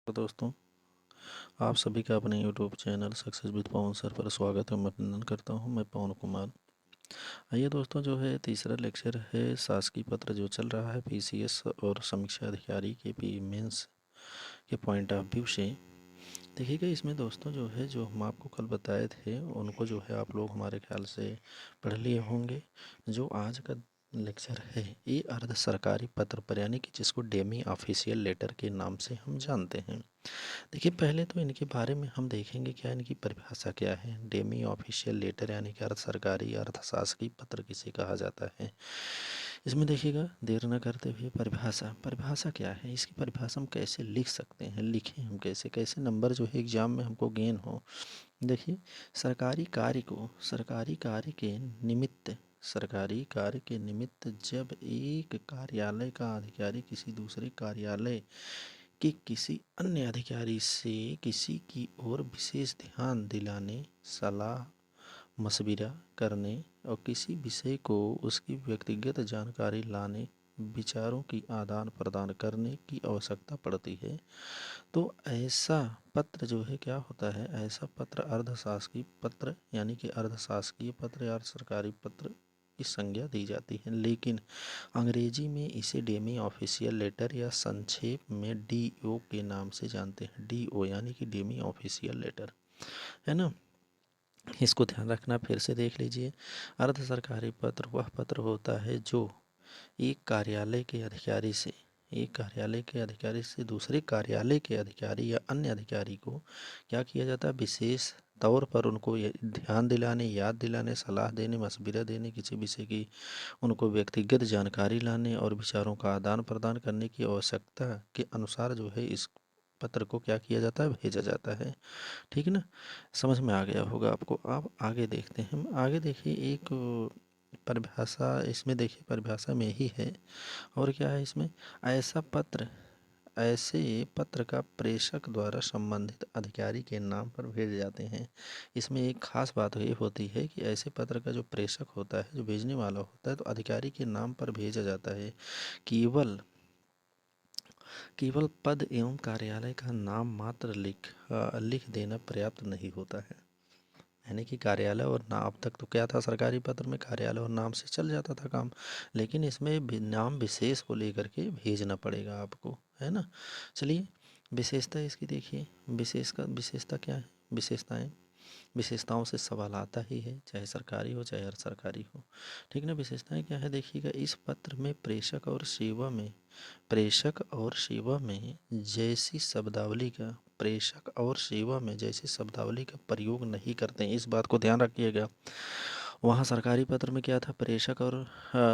तो दोस्तों, आप सभी का अपने YouTube channel success with Pawan sir पर स्वागत एवं अभिनंदन करता हूं। मैं पवन कुमार। आइए दोस्तों, जो है तीसरा लेक्चर है शासकीय पत्र जो चल रहा है पीसीएस और समीक्षा अधिकारी के पी मेंस के पॉइंट ऑफ व्यू से। देखिएगा, इसमें दोस्तों जो है, जो हम आपको कल बताए थे उनको जो है आप लोग हमारे ख्याल से पढ़ लिए होंगे। जो आज का लेक्चर है ये अर्ध सरकारी पत्र पर, यानी कि जिसको डेमी ऑफिशियल लेटर के नाम से हम जानते हैं। देखिए, पहले तो इनके बारे में हम देखेंगे क्या इनकी परिभाषा क्या है। डेमी ऑफिशियल लेटर यानी कि अर्ध सरकारी अर्ध शासकीय पत्र किसे कहा जाता है। इसमें देखिएगा, देर न करते हुए परिभाषा क्या है, इसकी परिभाषा हम कैसे लिख सकते हैं, लिखें हम कैसे कैसे नंबर जो है एग्जाम में हमको गेन हो। देखिए, सरकारी कार्य के निमित्त जब एक कार्यालय का अधिकारी किसी दूसरे कार्यालय कि किसी अन्य अधिकारी से किसी की ओर विशेष ध्यान दिलाने, सलाह मशविरा करने और किसी विषय को उसकी व्यक्तिगत जानकारी लाने, विचारों की आदान प्रदान करने की आवश्यकता पड़ती है, तो ऐसा पत्र जो है क्या होता है, ऐसा पत्र अर्धशासकीय पत्र यानी कि अर्धशासकीय पत्र या सरकारी पत्र की संज्ञा दी जाती है। लेकिन अंग्रेजी में इसे डेमी ऑफिशियल लेटर या संक्षेप में डीओ के नाम से जानते हैं। डीओ यानी कि डेमी ऑफिशियल लेटर, है ना। इसको ध्यान रखना, फिर से देख लीजिए। अर्ध सरकारी पत्र वह पत्र होता है जो एक कार्यालय के अधिकारी से दूसरे कार्यालय के अधिकारी या अन्य अधिकारी को क्या किया जाता है, विशेष तौर पर उनको ध्यान दिलाने, याद दिलाने, सलाह देने, मशविरा देने, किसी विषय की उनको व्यक्तिगत जानकारी लाने और विचारों का आदान प्रदान करने की आवश्यकता के अनुसार जो है इस पत्र को क्या किया जाता है, भेजा जाता है। ठीक है ना, समझ में आ गया होगा आपको। आप आगे देखते हैं, हम आगे देखिए एक परिभाषा, इसमें देखिए परिभाषा में ही है। और क्या है इसमें, ऐसे पत्र का प्रेषक द्वारा संबंधित अधिकारी के नाम पर भेजे जाते हैं। इसमें एक खास बात ये होती है कि ऐसे पत्र का जो प्रेषक होता है, जो भेजने वाला होता है, तो अधिकारी के नाम पर भेजा जाता है। केवल पद एवं कार्यालय का नाम मात्र लिख देना पर्याप्त नहीं होता है। यानी कि कार्यालय और नाम, अब तक तो क्या था, सरकारी पत्र में कार्यालय और नाम से चल जाता था काम, लेकिन इसमें नाम विशेष को लेकर के भेजना पड़ेगा आपको, है ना। चलिए, विशेषता इसकी देखिए। विशेषता क्या है, विशेषताओं से सवाल आता ही है, चाहे सरकारी हो चाहे अर्ध सरकारी हो। ठीक ना। विशेषताएं क्या है, देखिएगा, इस पत्र में प्रेषक और सेवा में जैसी शब्दावली का प्रयोग नहीं करते हैं। इस बात को ध्यान रखिएगा। वहाँ सरकारी पत्र में क्या था, प्रेषक और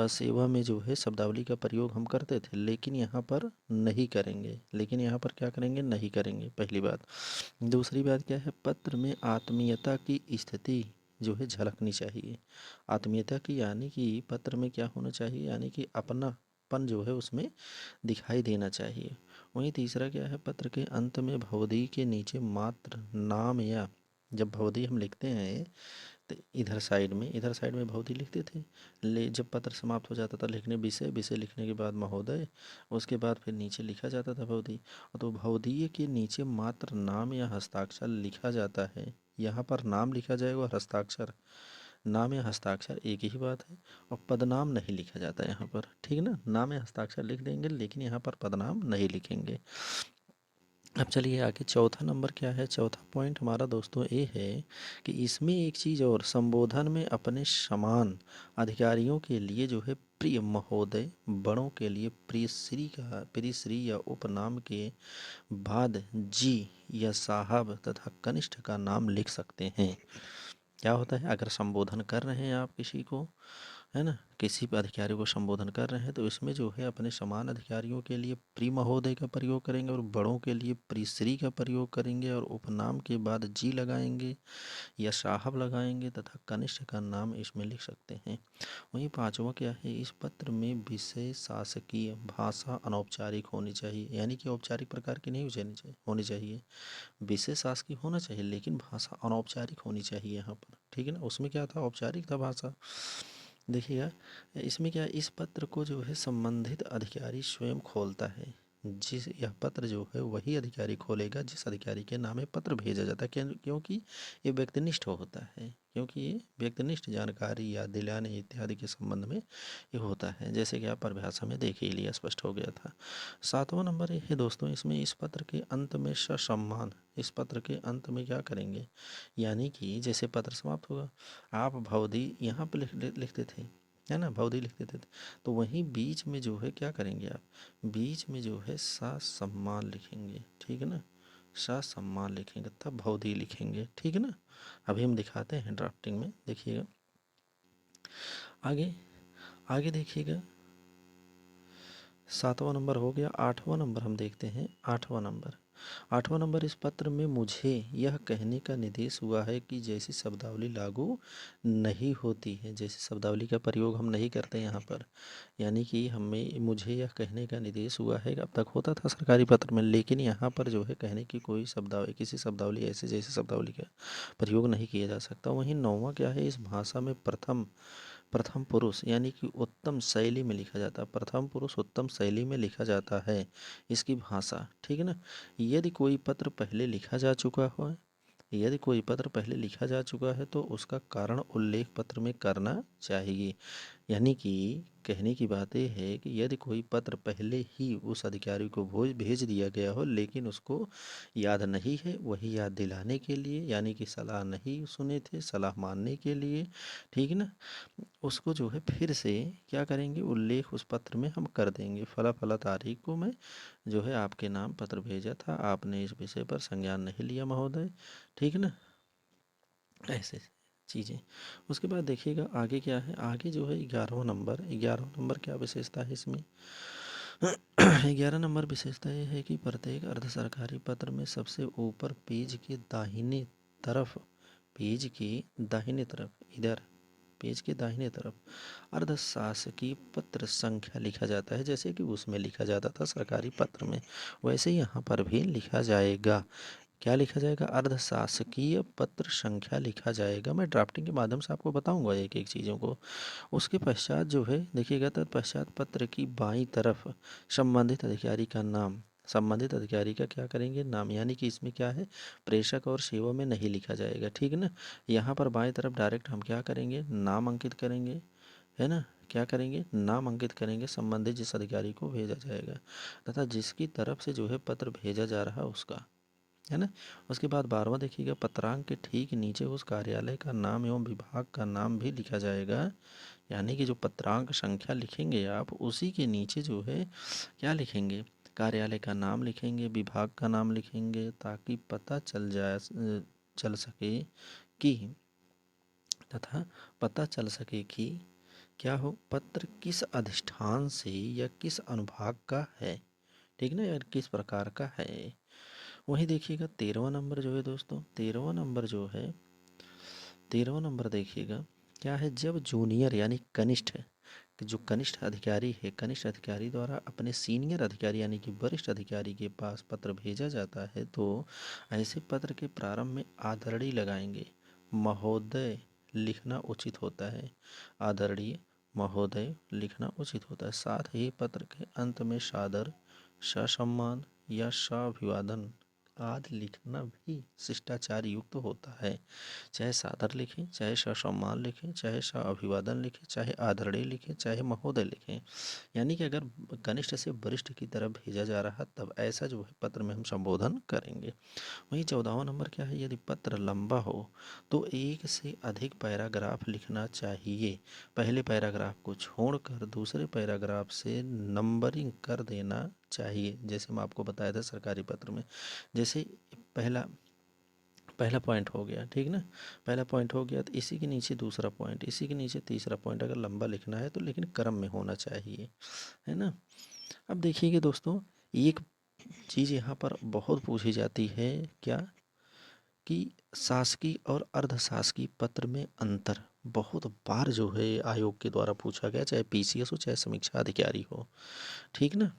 सेवा में जो है शब्दावली का प्रयोग हम करते थे, लेकिन यहाँ पर नहीं करेंगे। क्या करेंगे, नहीं करेंगे, पहली बात। दूसरी बात क्या है, पत्र में आत्मीयता की स्थिति जो है झलकनी चाहिए। आत्मीयता की यानी कि पत्र में क्या होना चाहिए, यानी कि अपनापन जो है उसमें दिखाई देना चाहिए। वहीं तीसरा क्या है, पत्र के अंत में भवदी के नीचे मात्र नाम, या जब भवदी हम लिखते हैं तो इधर साइड में भवदी लिखते थे। जब पत्र समाप्त हो जाता था लिखने, विषय लिखने के बाद महोदय, उसके बाद फिर नीचे लिखा जाता था भवदी। तो भवदीय के नीचे मात्र नाम या हस्ताक्षर लिखा जाता है। यहाँ पर नाम लिखा जाएगा और हस्ताक्षर, नाम या हस्ताक्षर एक ही बात है। और पदनाम नहीं लिखा जाता यहाँ पर, ठीक ना। नाम या हस्ताक्षर लिख देंगे, लेकिन यहाँ पर पदनाम नहीं लिखेंगे। अब चलिए आगे, चौथा नंबर क्या है, चौथा पॉइंट हमारा दोस्तों ये है कि इसमें एक चीज़ और, संबोधन में अपने समान अधिकारियों के लिए जो है प्रिय महोदय, बड़ों के लिए प्रिय श्री या उपनाम के बाद जी या साहब तथा कनिष्ठ का नाम लिख सकते हैं। क्या होता है, अगर संबोधन कर रहे हैं आप किसी को, है ना, किसी भी अधिकारी को संबोधन कर रहे हैं, तो इसमें जो है अपने समान अधिकारियों के लिए प्रिय महोदय का प्रयोग करेंगे और बड़ों के लिए प्रिय श्री का प्रयोग करेंगे और उपनाम के बाद जी लगाएंगे या साहब लगाएंगे तथा कनिष्ठ का नाम इसमें लिख सकते हैं। वहीं पांचवा क्या है, इस पत्र में विषय शासकीय भाषा अनौपचारिक होनी चाहिए, यानी कि औपचारिक प्रकार की नहीं होनी चाहिए। विषय शासकीय होना चाहिए, लेकिन भाषा अनौपचारिक होनी चाहिए यहाँ पर, ठीक है ना। उसमें क्या था, औपचारिक था भाषा। देखिएगा, इसमें क्या, इस पत्र को जो है संबंधित अधिकारी स्वयं खोलता है, यह पत्र जो है वही अधिकारी खोलेगा जिस अधिकारी के नाम में पत्र भेजा जाता है, क्योंकि ये व्यक्तिनिष्ठ होता है, क्योंकि ये व्यक्तिनिष्ठ जानकारी या दिलाने इत्यादि के संबंध में ये होता है, जैसे कि आप परिभाषा में देख ही लिया, स्पष्ट हो गया था। 7वां नंबर ये है दोस्तों, इसमें इस पत्र के अंत में ससम्मान, इस पत्र के अंत में क्या करेंगे, यानी कि जैसे पत्र समाप्त होगा, आप भवदी यहाँ पर लिखते थे, है ना, भवदी लिखते थे, तो वहीं बीच में जो है क्या करेंगे आप, बीच में जो है ससम्मान लिखेंगे, ठीक है ना, ससम्मान लिखेंगे, तब भवदी लिखेंगे, ठीक है ना। अभी हम दिखाते हैं ड्राफ्टिंग में, देखिएगा आगे, आगे देखिएगा। 7वां नंबर हो गया। 8वां नंबर हम देखते हैं। 8वां नंबर, इस पत्र में मुझे यह कहने का निर्देश हुआ है कि जैसी शब्दावली लागू नहीं होती है, जैसी शब्दावली का प्रयोग हम नहीं करते यहाँ पर, यानी कि मुझे यह कहने का निर्देश हुआ है, अब तक होता था सरकारी पत्र में, लेकिन यहाँ पर जो है कहने की कोई शब्दावली, किसी शब्दावली ऐसे जैसी शब्दावली का प्रयोग नहीं किया जा सकता। वहीं 9वां क्या है, इस भाषा में प्रथम पुरुष यानी कि उत्तम शैली में लिखा जाता है, प्रथम पुरुष उत्तम शैली में लिखा जाता है इसकी भाषा, ठीक है ना। यदि कोई पत्र पहले लिखा जा चुका हो, यदि कोई पत्र पहले लिखा जा चुका है तो उसका कारण उल्लेख पत्र में करना चाहिए, यानी कि कहने की बात यह है कि यदि कोई पत्र पहले ही उस अधिकारी को भेज दिया गया हो लेकिन उसको याद नहीं है, वही याद दिलाने के लिए, यानी कि सलाह नहीं सुने थे, सलाह मानने के लिए, ठीक है ना, उसको जो है फिर से क्या करेंगे, उल्लेख उस पत्र में हम कर देंगे, फला फला तारीख को मैं जो है आपके नाम पत्र भेजा था, आपने इस विषय पर संज्ञान नहीं लिया महोदय, ठीक है ना, ऐसे चीज़ें। उसके बाद देखिएगा आगे क्या है, आगे जो है 11वां नंबर क्या विशेषता है इसमें। 11 नंबर विशेषता ये है कि प्रत्येक अर्ध सरकारी पत्र में सबसे ऊपर पेज के दाहिने तरफ, पेज के दाहिने तरफ, इधर पेज के दाहिने तरफ अर्धशासकीय पत्र संख्या लिखा जाता है, जैसे कि उसमें लिखा जाता था सरकारी पत्र में, वैसे ही यहाँ पर भी लिखा जाएगा। क्या लिखा जाएगा, अर्धशासकीय पत्र संख्या लिखा जाएगा। मैं ड्राफ्टिंग के माध्यम से आपको बताऊंगा एक एक चीज़ों को। उसके पश्चात जो है देखिएगा, तत्पश्चात पत्र की बाईं तरफ संबंधित अधिकारी का नाम, संबंधित अधिकारी का क्या करेंगे, नाम, यानी कि इसमें क्या है, प्रेषक और सेवा में नहीं लिखा जाएगा, ठीक है ना। यहाँ पर बाईं तरफ डायरेक्ट हम क्या करेंगे, नाम अंकित करेंगे, है ना, क्या करेंगे, नाम अंकित करेंगे संबंधित जिस अधिकारी को भेजा जाएगा तथा जिसकी तरफ से जो है पत्र भेजा जा रहा है उसका, है ना। उसके बाद 12वां देखिएगा, पत्रांक के ठीक नीचे उस कार्यालय का नाम एवं विभाग का नाम भी लिखा जाएगा, यानी कि जो पत्रांक संख्या लिखेंगे आप उसी के नीचे जो है क्या लिखेंगे, कार्यालय का नाम लिखेंगे, विभाग का नाम लिखेंगे, ताकि पता चल सके कि तथा पता चल सके कि क्या हो, पत्र किस अधिष्ठान से या किस अनुभाग का है, ठीक ना, या किस प्रकार का है। वहीं देखिएगा 13वां नंबर जो है दोस्तों, 13वां नंबर देखिएगा क्या है, जब जूनियर यानी कनिष्ठ, जो कनिष्ठ अधिकारी है, कनिष्ठ अधिकारी द्वारा अपने सीनियर अधिकारी यानी कि वरिष्ठ अधिकारी के पास पत्र भेजा जाता है तो ऐसे पत्र के प्रारंभ में आदरणीय लगाएंगे, महोदय लिखना उचित होता है, आदरणीय महोदय लिखना उचित होता है। साथ ही पत्र के अंत में सादर, ससम्मान या साभिवादन आदि लिखना भी शिष्टाचार युक्त होता है। चाहे सादर लिखें, चाहे ससम्मान लिखें, चाहे अभिवादन लिखें, चाहे आदरणीय लिखें, चाहे महोदय लिखें, यानी कि अगर कनिष्ठ से वरिष्ठ की तरफ भेजा जा रहा तब ऐसा जो है पत्र में हम संबोधन करेंगे। वहीं 14वां नंबर क्या है, यदि पत्र लंबा हो तो एक से अधिक पैराग्राफ लिखना चाहिए, पहले पैराग्राफ को छोड़कर दूसरे पैराग्राफ से नंबरिंग कर देना चाहिए, जैसे मैं आपको बताया था सरकारी पत्र में, जैसे पहला पहला पॉइंट हो गया, ठीक ना, पहला पॉइंट हो गया तो इसी के नीचे दूसरा पॉइंट, इसी के नीचे तीसरा पॉइंट, अगर लंबा लिखना है तो लेकिन क्रम में होना चाहिए, है ना। अब देखिएगा दोस्तों, एक चीज़ यहाँ पर बहुत पूछी जाती है, क्या, कि शासकीय और अर्धशासकीय पत्र में अंतर बहुत बार जो है आयोग के द्वारा पूछा गया, चाहे पीसीएस हो चाहे समीक्षा अधिकारी हो, ठीक ना।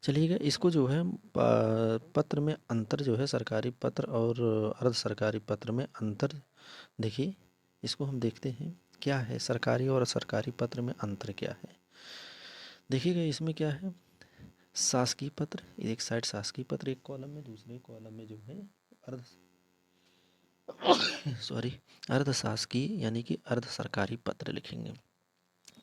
चलिएगा, इसको जो है पत्र में अंतर जो है, सरकारी पत्र और अर्ध सरकारी पत्र में अंतर देखिए, इसको हम देखते हैं क्या है, सरकारी और सरकारी पत्र में अंतर क्या है। देखिएगा इसमें क्या है, शासकीय पत्र, एक साइड शासकीय पत्र एक कॉलम में, दूसरे कॉलम में जो है अर्ध सॉरी अर्ध शासकीय यानी कि अर्ध सरकारी पत्र लिखेंगे।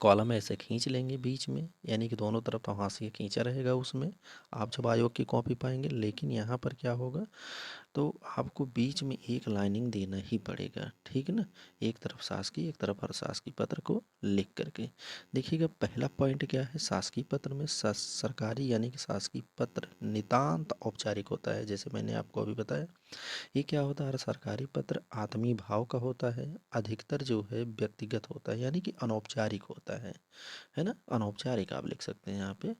कॉलम ऐसे खींच लेंगे बीच में, यानी कि दोनों तरफ तो हाशिया खींचा रहेगा उसमें, आप जब आयोग की कॉपी पाएंगे। लेकिन यहाँ पर क्या होगा, तो आपको बीच में एक लाइनिंग देना ही पड़ेगा, ठीक है ना। एक तरफ शासकीय, एक तरफ अशासकीय पत्र को लिख करके देखिएगा। पहला पॉइंट क्या है, शासकीय पत्र में सरकारी यानी कि शासकीय पत्र नितांत औपचारिक होता है। जैसे मैंने आपको अभी बताया, ये क्या होता है, सरकारी पत्र आत्मीय भाव का होता है, अधिकतर जो है व्यक्तिगत होता है, यानी कि अनौपचारिक होता है ना। अनौपचारिक आप लिख सकते हैं यहाँ पे।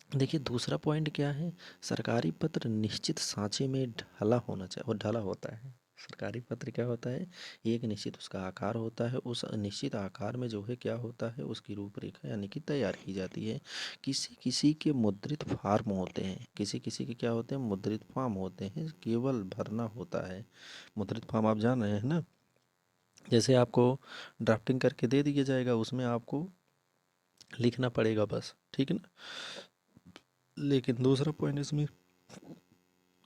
देखिए दूसरा पॉइंट क्या है, सरकारी पत्र निश्चित सांचे में ढला होना चाहिए, वो ढला होता है। सरकारी पत्र क्या होता है, एक निश्चित उसका आकार होता है, उस निश्चित आकार में जो है क्या होता है, उसकी रूपरेखा यानी कि तैयार की जाती है। किसी किसी के मुद्रित फॉर्म होते हैं, किसी किसी के क्या होते हैं, मुद्रित फॉर्म होते हैं, केवल भरना होता है। मुद्रित फॉर्म आप जान रहे हैं ना, जैसे आपको ड्राफ्टिंग करके दे दिया जाएगा, उसमें आपको लिखना पड़ेगा बस, ठीक है ना। लेकिन दूसरा पॉइंट इसमें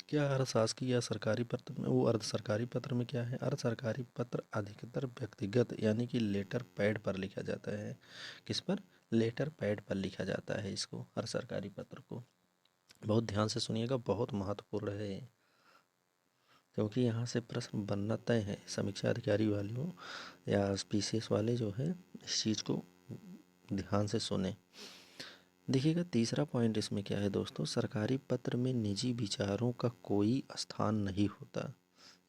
क्या, अर्ध शासकीय या सरकारी पत्र में, वो अर्ध सरकारी पत्र में क्या है, अर्ध सरकारी पत्र अधिकतर व्यक्तिगत यानी कि लेटर पैड पर लिखा जाता है। किस पर, लेटर पैड पर लिखा जाता है इसको, अर्ध सरकारी पत्र को। बहुत ध्यान से सुनिएगा, बहुत महत्वपूर्ण है, क्योंकि यहाँ से प्रश्न बनना तय है। समीक्षा अधिकारी वालों या पीसीएस वाले जो है इस चीज़ को ध्यान से सुने। देखिएगा तीसरा पॉइंट इसमें क्या है दोस्तों, सरकारी पत्र में निजी विचारों का कोई स्थान नहीं होता,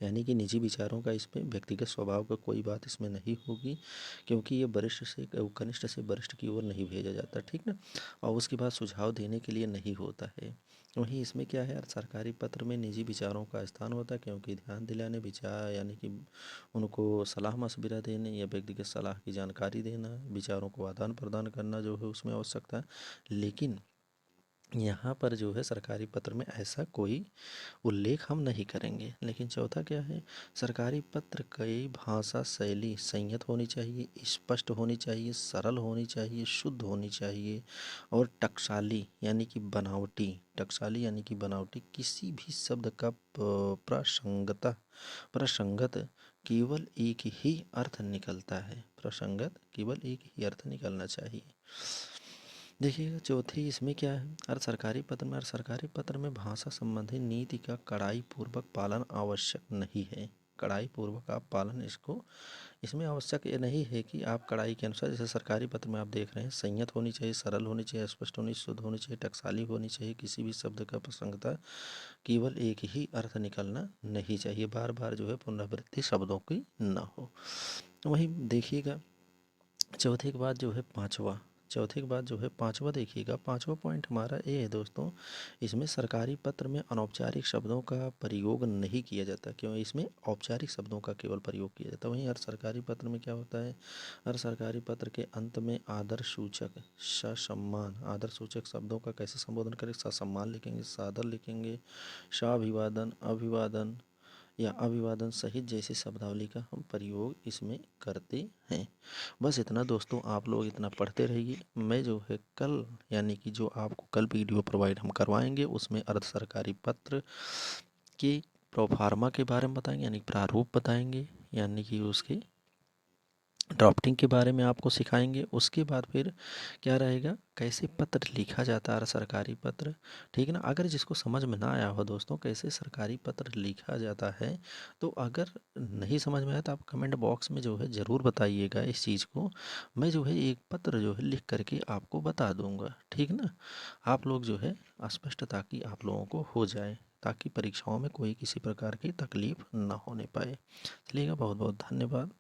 यानी कि निजी विचारों का इसमें, व्यक्तिगत स्वभाव का कोई बात इसमें नहीं होगी, क्योंकि ये वरिष्ठ से कनिष्ठ से वरिष्ठ की ओर नहीं भेजा जाता, ठीक ना। और उसके बाद सुझाव देने के लिए नहीं होता है। वहीं इसमें क्या है, सरकारी पत्र में निजी विचारों का स्थान होता है, क्योंकि ध्यान दिलाने, विचार यानी कि उनको सलाह मशविरा देने या व्यक्तिगत सलाह की जानकारी देना, विचारों को आदान प्रदान करना जो है उसमें आवश्यकता है। लेकिन यहाँ पर जो है सरकारी पत्र में ऐसा कोई उल्लेख हम नहीं करेंगे। लेकिन चौथा क्या है, सरकारी पत्र की भाषा शैली संयत होनी चाहिए, स्पष्ट होनी चाहिए, सरल होनी चाहिए, शुद्ध होनी चाहिए, और टकसाली यानी कि बनावटी, टकसाली यानी कि बनावटी किसी भी शब्द का प्रसंगत केवल एक ही अर्थ निकलता है, प्रसंगत केवल एक ही अर्थ निकलना चाहिए। देखिएगा चौथी इसमें क्या है, अर्ध सरकारी पत्र में भाषा संबंधी नीति का कड़ाई पूर्वक पालन आवश्यक नहीं है। कड़ाई पूर्वक आप पालन इसको, इसमें आवश्यक ये नहीं है कि आप कड़ाई के अनुसार, जैसे सरकारी पत्र में आप देख रहे हैं, संयत होनी चाहिए, सरल होनी चाहिए, स्पष्ट होनी, शुद्ध होनी चाहिए, टकसाली होनी चाहिए, किसी भी शब्द का प्रसंगता केवल एक ही अर्थ निकलना नहीं चाहिए, बार बार जो है पुनरावृत्ति शब्दों की न हो। वहीं देखिएगा चौथे के बाद जो है पांचवा, चौथे के बाद जो है पांचवा, देखिएगा पांचवा पॉइंट हमारा ये है दोस्तों, इसमें सरकारी पत्र में अनौपचारिक शब्दों का प्रयोग नहीं किया जाता, क्यों, इसमें औपचारिक शब्दों का केवल प्रयोग किया जाता है। वहीं हर सरकारी पत्र में क्या होता है, हर सरकारी पत्र के अंत में आदर सूचक ससम्मान, आदर सूचक शब्दों का कैसे संबोधन करें, ससम्मान लिखेंगे, सादर लिखेंगे, साभिवादन, अभिवादन या अभिवादन सहित जैसे शब्दावली का हम प्रयोग इसमें करते हैं। बस इतना दोस्तों, आप लोग इतना पढ़ते रहिए। मैं जो है कल, यानी कि जो आपको कल वीडियो प्रोवाइड हम करवाएंगे, उसमें अर्ध सरकारी पत्र के प्रोफार्मा के बारे में बताएंगे, यानी प्रारूप बताएंगे, यानी कि उसके ड्राफ्टिंग के बारे में आपको सिखाएंगे। उसके बाद फिर क्या रहेगा, कैसे पत्र लिखा जाता है सरकारी पत्र, ठीक है ना। अगर जिसको समझ में ना आया हो दोस्तों कैसे सरकारी पत्र लिखा जाता है, तो अगर नहीं समझ में आया तो आप कमेंट बॉक्स में जो है ज़रूर बताइएगा इस चीज़ को। मैं जो है एक पत्र जो है लिख करके आपको बता दूंगा, ठीक ना। आप लोग जो है स्पष्ट, ताकि आप लोगों को हो जाए, ताकि परीक्षाओं में कोई किसी प्रकार की तकलीफ ना होने पाए। चलिएगा, बहुत बहुत धन्यवाद।